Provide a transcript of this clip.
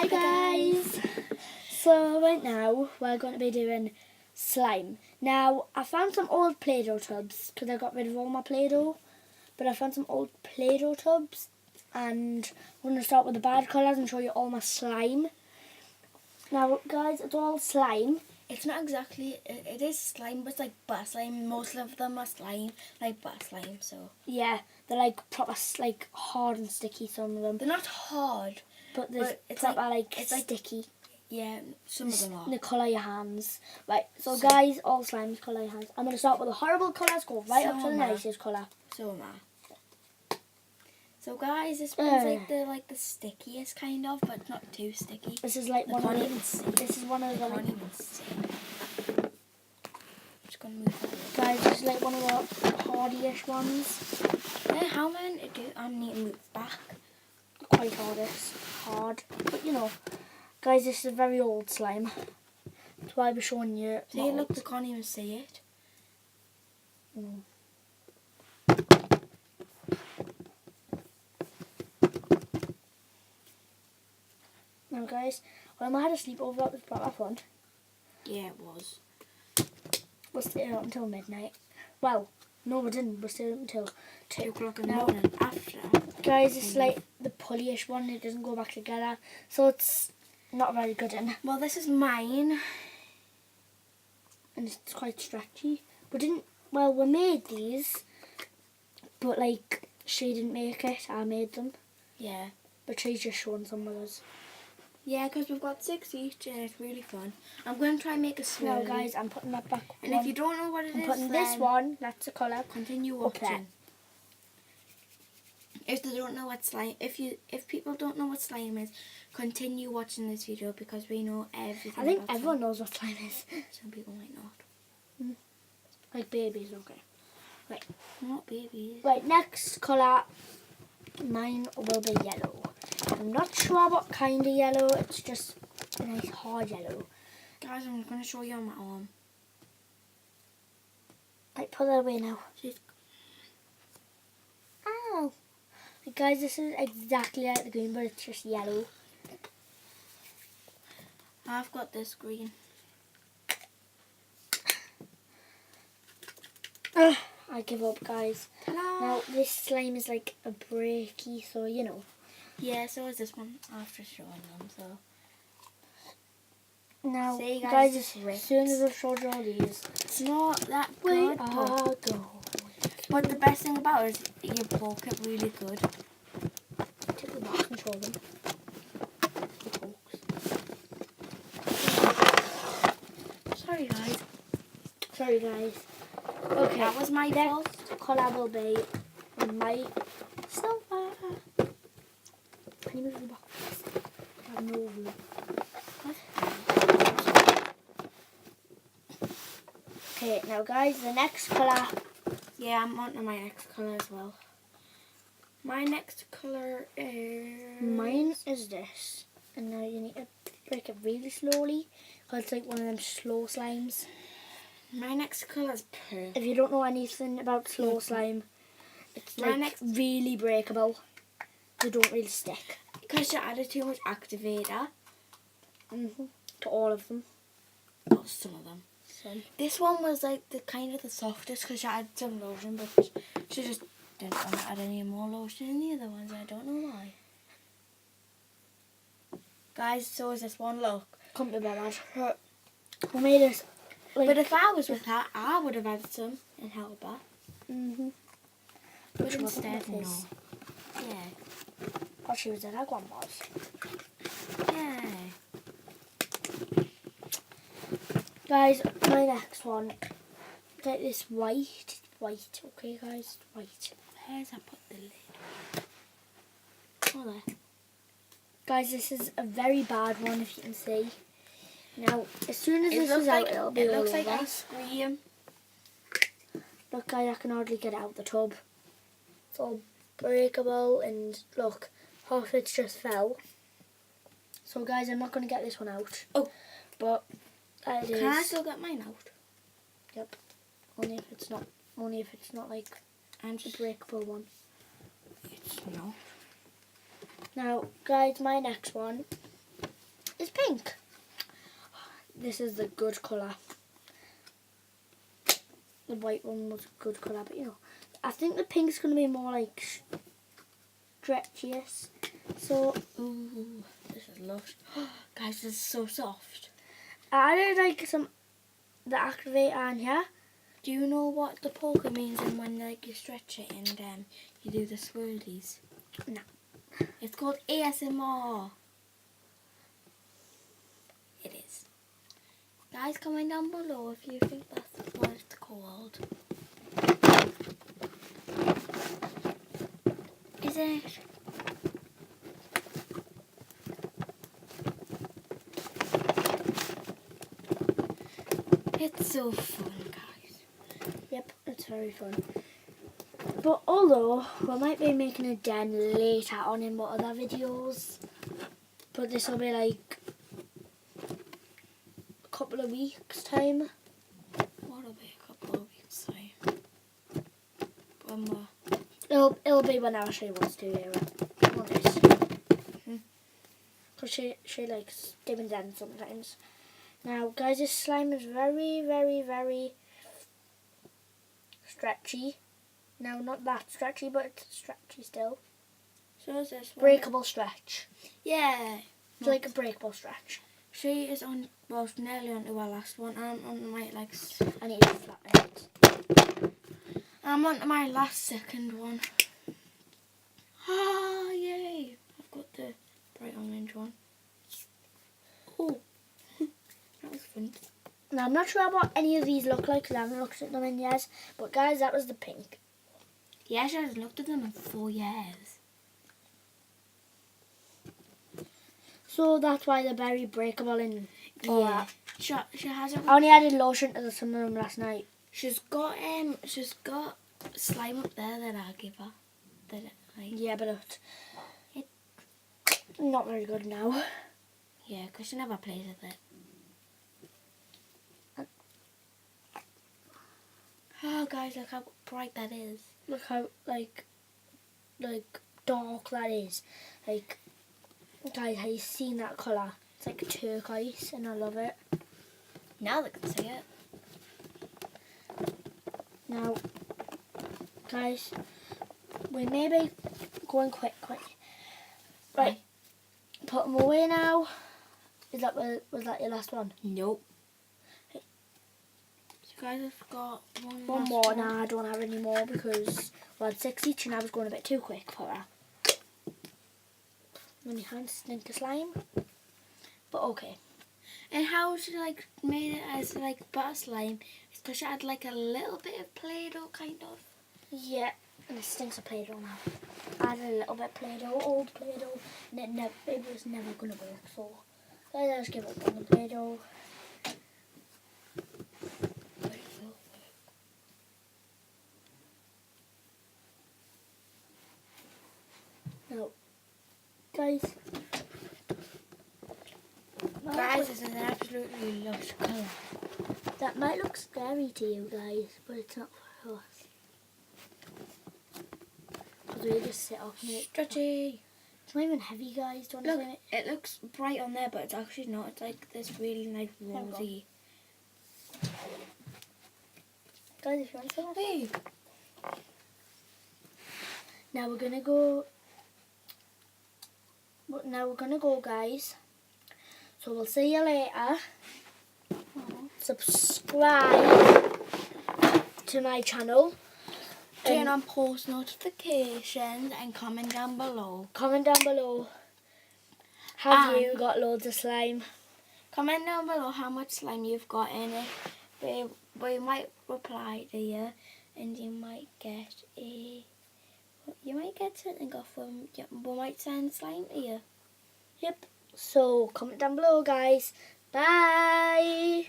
Hi guys! So right now we're going to be doing slime. Now I found some old Play-Doh tubs because I got rid of all my Play-Doh. But I found some old Play-Doh tubs and I'm going to start with the bad colours and show you all my slime. Now guys, it's all slime. It's not exactly, it is slime, but it's like butt slime. Most of them are slime, like butt slime, so. Yeah, they're like proper like hard and sticky, some of them. They're not hard. But they're it's proper like sticky. Yeah, some of them are. They colour your hands. Right, so guys, all slimes colour your hands. I'm going to start with the horrible colours, go right up to the nicest colour. So am I. So guys, this one's like the stickiest kind of, but not too sticky. This is like one of the, this is one of the, I can't even see. I'm just going to move that. Guys, this is like one of the hardyish ones. Yeah, how many do I need to move back? Quite hard, but you know. Guys, this is a very old slime. That's why we're showing you. See, look, they can't even see it. Mm. Now guys, when I had a sleepover, it was proper fun. Yeah, it was. We stayed up until midnight. Well, no we didn't, we stayed up until 2 o'clock in the morning after. Guys, it's like the pullyish one, it doesn't go back together. So it's not very good in. Well, this is mine. And it's quite stretchy. We made these, but like, she didn't make it, I made them. Yeah. But she's just showing some of us. Yeah, because we've got 6 each and it's really fun. I'm going to try and make a swirl. Now guys, I'm putting that back. And if you don't know what I'm putting this one, that's the colour. Continue watching. If they don't know what slime, if people don't know what slime is, continue watching this video because we know everything. I think everyone knows what slime is. Some people might not. Like babies, okay. Right. Not babies. Right, next colour, mine will be yellow. I'm not sure what kind of yellow, it's just a nice hard yellow. Guys, I'm going to show you on my arm. Right, put that away now. Ow! Guys, this is exactly like the green, but it's just yellow. I've got this green. I give up, guys. Ta-da! Now, this slime is like a breaky, so you know. Yeah, so is this one after showing them, so. Now, see, guys, as soon as I've showed you all these, it's not that we good. are going. But the best thing about it is you poke it really good. Take the back and show them. Sorry, guys. Sorry, guys. Okay, That was my fault. Colour will be my silver. Can you move the box? I have no room. Okay, now guys, the next colour. Yeah, I'm on to my next colour as well. My next colour is... Mine is this. And now you need to break it really slowly, because it's like one of them slow slimes. My next colour is purple. If you don't know anything about slow slime, it's like really breakable. They don't really stick. Because you added too much activator. To all of them. Oh, some of them. Some. This one was like the kind of the softest because she added some lotion, but she just didn't want to add any more lotion in the other ones. I don't know why. Guys, so is this one. Look. Come to bed. We made this. Like, but if I was with her, I would have added some and helped her. But instead, no. Yeah. Oh, she was at her grandma's. Yeah. Guys, my next one. Like this white. White. Okay, guys. White. Where's I put the lid? Oh, there. Guys, this is a very bad one, if you can see. Now, as soon as this is out, it'll be all over. It looks like ice cream. Look, guys, I can hardly get it out the tub. It's all breakable, and look, half it's just fell. So, guys, I'm not going to get this one out. Oh. But it is. Can I still get mine out? Yep. Only if it's not like the breakable one. It's not. Now, guys, my next one is pink. This is the good colour. The white one was a good colour, but you know, I think the pink's going to be more like stretchiest. So, Ooh, this is lush. Guys, this is so soft. I added like the activator in here. Do you know what the polka means and when like you stretch it and you do the swirlies? No. It's called ASMR. It is. Guys, comment down below if you think that's what it's called. Is it? It's so fun, guys. Yep, it's very fun. But although we might be making a den later on in my other videos, but this will be like a couple of weeks time. What'll be a couple of weeks time? When we're... It'll be whenever she wants to hear it. Because she likes doing den sometimes. Now guys, this slime is very, very, very stretchy. No, not that stretchy, but it's stretchy still. So is this one? Breakable stretch. Yeah. It's like a breakable stretch. She is on, well, nearly on to our last one. I'm on my, like, I need to flatten it. I'm on to my last second one. Ah, yay. I've got the bright orange one. Oh, that was fun. Now, I'm not sure what any of these look like because I haven't looked at them in years. But guys, that was the pink. Yeah, she hasn't looked at them in 4 years. So that's why they're very breakable and all Yeah. that. She hasn't. I only added lotion to some of them last night. She's got slime up there that I give her. That Yeah, but it's not very good now. yeah, because she never plays with it. Oh, guys, look how bright that is. Look how like dark that is. Like, guys, have you seen that colour? It's like turquoise, and I love it. Now they can see it. Now, guys, we may be going quick. Right, put them away now. Was that your last one? Nope. So guys, I've got one One last more. one. Nah, I don't have any more because we had 6 each and I was going a bit too quick for her. When your hands stink of slime. But okay. And how she like made it as like butter slime is because she had like a little bit of Play-Doh kind of. Yeah, and it stinks of Play-Doh now. I had a little bit of Play-Doh, old Play-Doh, and it was never going to work. So let's just give up on the Play-Doh. But it will work. Now, guys. Guys, this is an absolutely lush colour. That might look scary to you guys, but it's not for us. Because we just sit up and Stretchy. it's not even heavy, guys. Do you Look, want to see it? it looks bright on there, but it's actually not. It's like this really nice we go. rosy. Guys, if you want to see it. Hey. Now we're gonna go. Guys. So we'll see you later. Subscribe to my channel. Turn on post notifications and comment down below. Comment down below. Have And- you got loads of slime? Comment down below how much slime you've got in it. We might reply to you, and you might get something off them. We might send slime to you. Yep. So comment down below, guys. Bye.